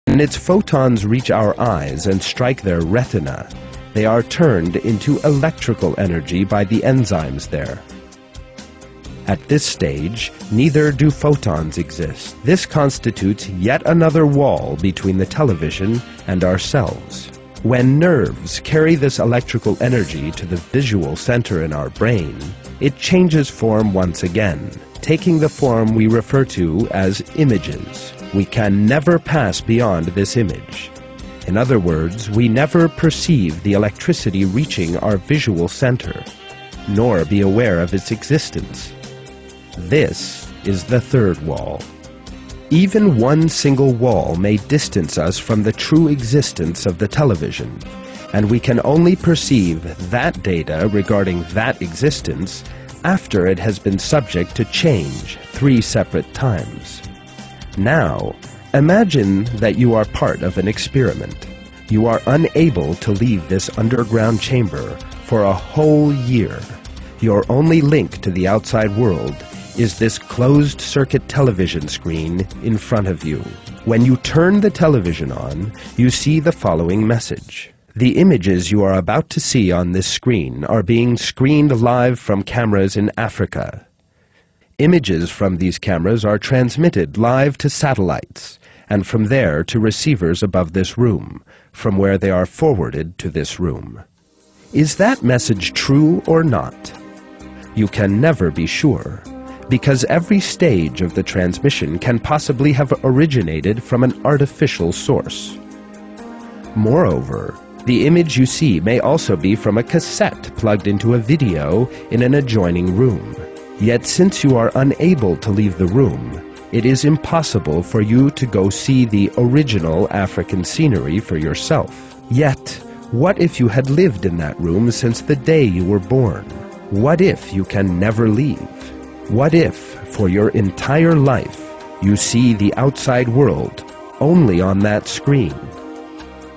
When its photons reach our eyes and strike their retina, they are turned into electrical energy by the enzymes there. At this stage, neither do photons exist. This constitutes yet another wall between the television and ourselves. When nerves carry this electrical energy to the visual center in our brain, it changes form once again, taking the form we refer to as images. We can never pass beyond this image. In other words, we never perceive the electricity reaching our visual center, nor be aware of its existence. This is the third wall. Even one single wall may distance us from the true existence of the television, and we can only perceive that data regarding that existence after it has been subject to change 3 separate times. Now, imagine that you are part of an experiment. You are unable to leave this underground chamber for a whole year. Your only link to the outside world is this closed-circuit television screen in front of you. When you turn the television on, you see the following message. The images you are about to see on this screen are being screened live from cameras in Africa. Images from these cameras are transmitted live to satellites, and from there to receivers above this room, from where they are forwarded to this room. Is that message true or not? You can never be sure, because every stage of the transmission can possibly have originated from an artificial source. Moreover, the image you see may also be from a cassette plugged into a video in an adjoining room. Yet since you are unable to leave the room, it is impossible for you to go see the original African scenery for yourself. Yet, what if you had lived in that room since the day you were born? What if you can never leave? What if, for your entire life, you see the outside world only on that screen?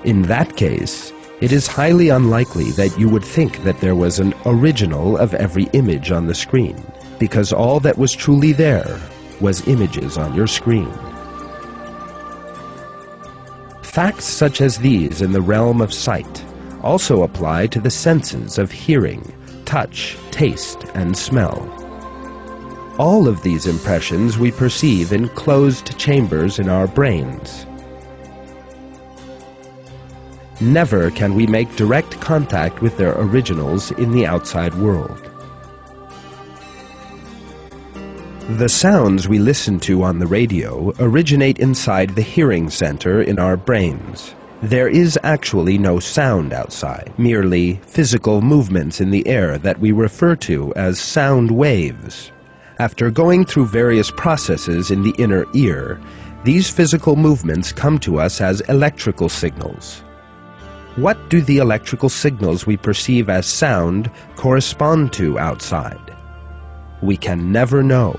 In that case, it is highly unlikely that you would think that there was an original of every image on the screen, because all that was truly there was images on your screen. Facts such as these in the realm of sight also apply to the senses of hearing, touch, taste, and smell. All of these impressions we perceive in closed chambers in our brains. Never can we make direct contact with their originals in the outside world. The sounds we listen to on the radio originate inside the hearing center in our brains. There is actually no sound outside, merely physical movements in the air that we refer to as sound waves. After going through various processes in the inner ear, these physical movements come to us as electrical signals. What do the electrical signals we perceive as sound correspond to outside? We can never know.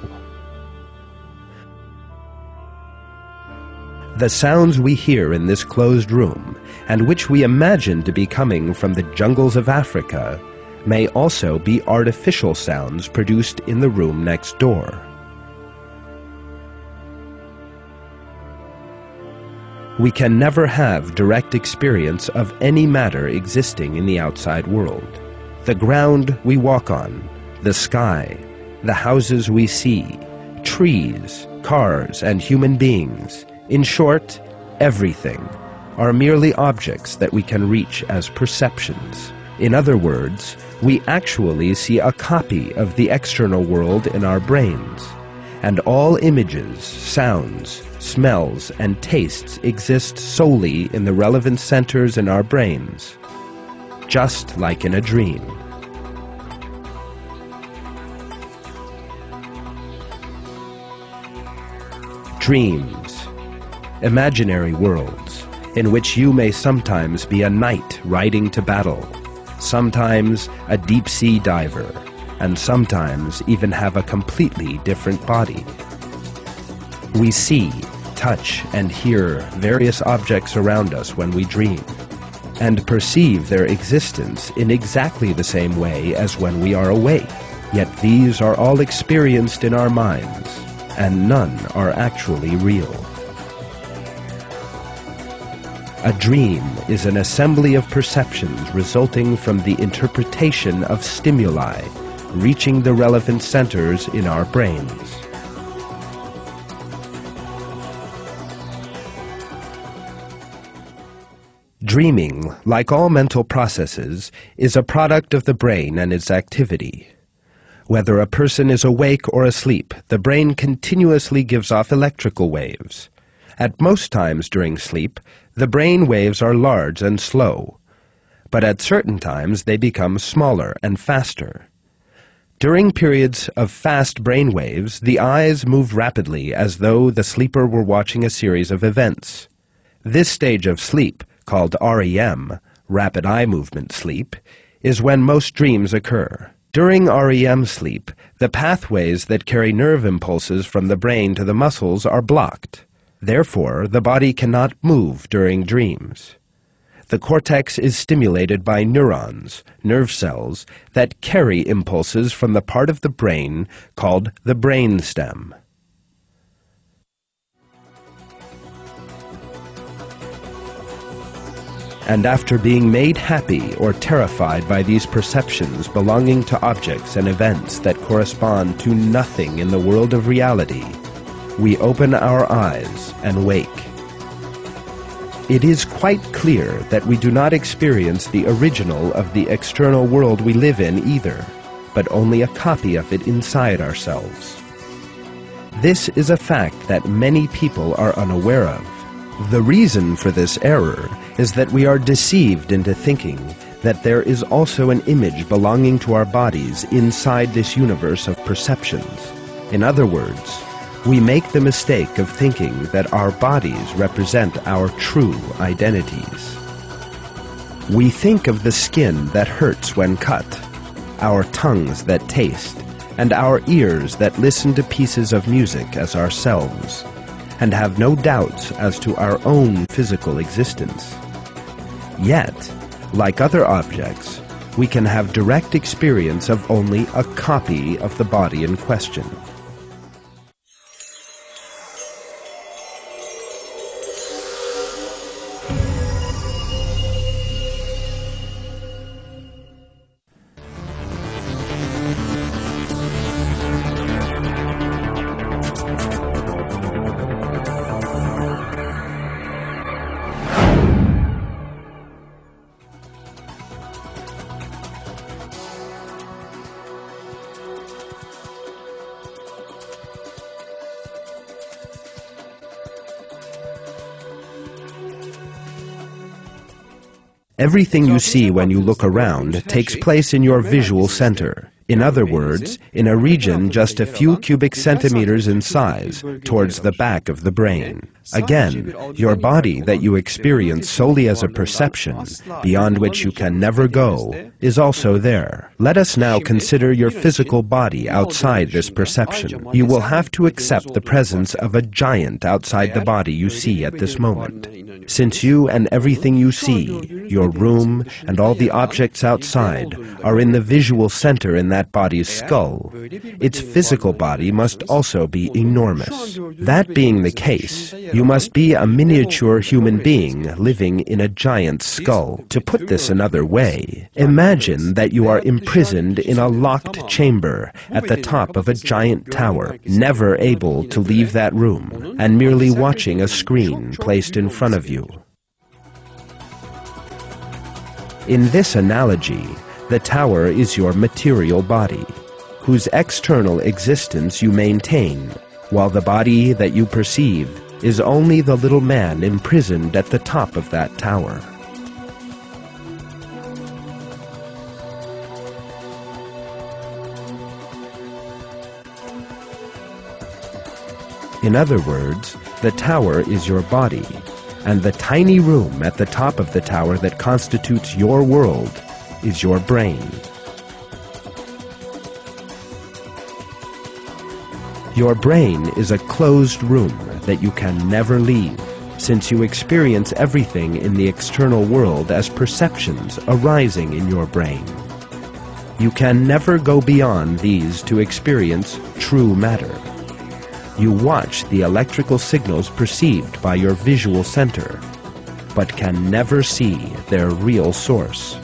The sounds we hear in this closed room, and which we imagine to be coming from the jungles of Africa, may also be artificial sounds produced in the room next door. We can never have direct experience of any matter existing in the outside world. The ground we walk on, the sky, the houses we see, trees, cars, and human beings, in short, everything, are merely objects that we can reach as perceptions. In other words, we actually see a copy of the external world in our brains, and all images, sounds, smells, and tastes exist solely in the relevant centers in our brains, just like in a dream. Dreams, imaginary worlds, in which you may sometimes be a knight riding to battle, sometimes a deep-sea diver, and sometimes even have a completely different body. We see, touch, and hear various objects around us when we dream, and perceive their existence in exactly the same way as when we are awake. Yet these are all experienced in our minds, and none are actually real. A dream is an assembly of perceptions resulting from the interpretation of stimuli, reaching the relevant centers in our brains. Dreaming, like all mental processes, is a product of the brain and its activity. Whether a person is awake or asleep, the brain continuously gives off electrical waves. At most times during sleep, the brain waves are large and slow, but at certain times they become smaller and faster. During periods of fast brain waves, the eyes move rapidly as though the sleeper were watching a series of events. This stage of sleep, called REM, rapid eye movement sleep, is when most dreams occur. During REM sleep, the pathways that carry nerve impulses from the brain to the muscles are blocked. Therefore, the body cannot move during dreams. The cortex is stimulated by neurons, nerve cells, that carry impulses from the part of the brain called the brainstem. And after being made happy or terrified by these perceptions belonging to objects and events that correspond to nothing in the world of reality, we open our eyes and wake. It is quite clear that we do not experience the original of the external world we live in either, but only a copy of it inside ourselves. This is a fact that many people are unaware of. The reason for this error is that we are deceived into thinking that there is also an image belonging to our bodies inside this universe of perceptions. In other words, we make the mistake of thinking that our bodies represent our true identities. We think of the skin that hurts when cut, our tongues that taste, and our ears that listen to pieces of music as ourselves, and have no doubts as to our own physical existence. Yet, like other objects, we can have direct experience of only a copy of the body in question. Everything you see when you look around takes place in your visual center. In other words, in a region just a few cubic centimeters in size, towards the back of the brain. Again, your body that you experience solely as a perception, beyond which you can never go, is also there. Let us now consider your physical body outside this perception. You will have to accept the presence of a giant outside the body you see at this moment. Since you and everything you see, your room and all the objects outside, are in the visual center in that body's skull, its physical body must also be enormous. That being the case, you must be a miniature human being living in a giant's skull. To put this another way, imagine that you are imprisoned in a locked chamber at the top of a giant tower, never able to leave that room, and merely watching a screen placed in front of you. In this analogy, the tower is your material body, whose external existence you maintain, while the body that you perceive is only the little man imprisoned at the top of that tower. In other words, the tower is your body, and the tiny room at the top of the tower that constitutes your world is your brain. Your brain is a closed room that you can never leave, since you experience everything in the external world as perceptions arising in your brain. You can never go beyond these to experience true matter. You watch the electrical signals perceived by your visual center, but can never see their real source.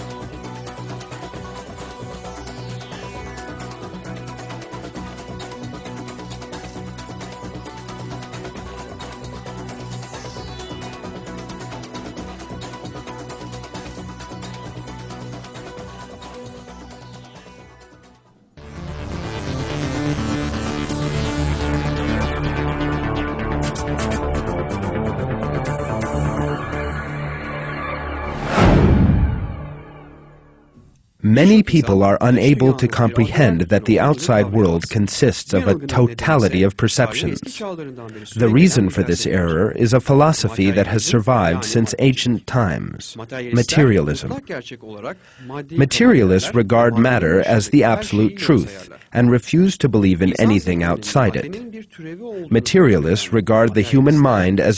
Many people are unable to comprehend that the outside world consists of a totality of perceptions. The reason for this error is a philosophy that has survived since ancient times: materialism. Materialists regard matter as the absolute truth and refuse to believe in anything outside it. Materialists regard the human mind as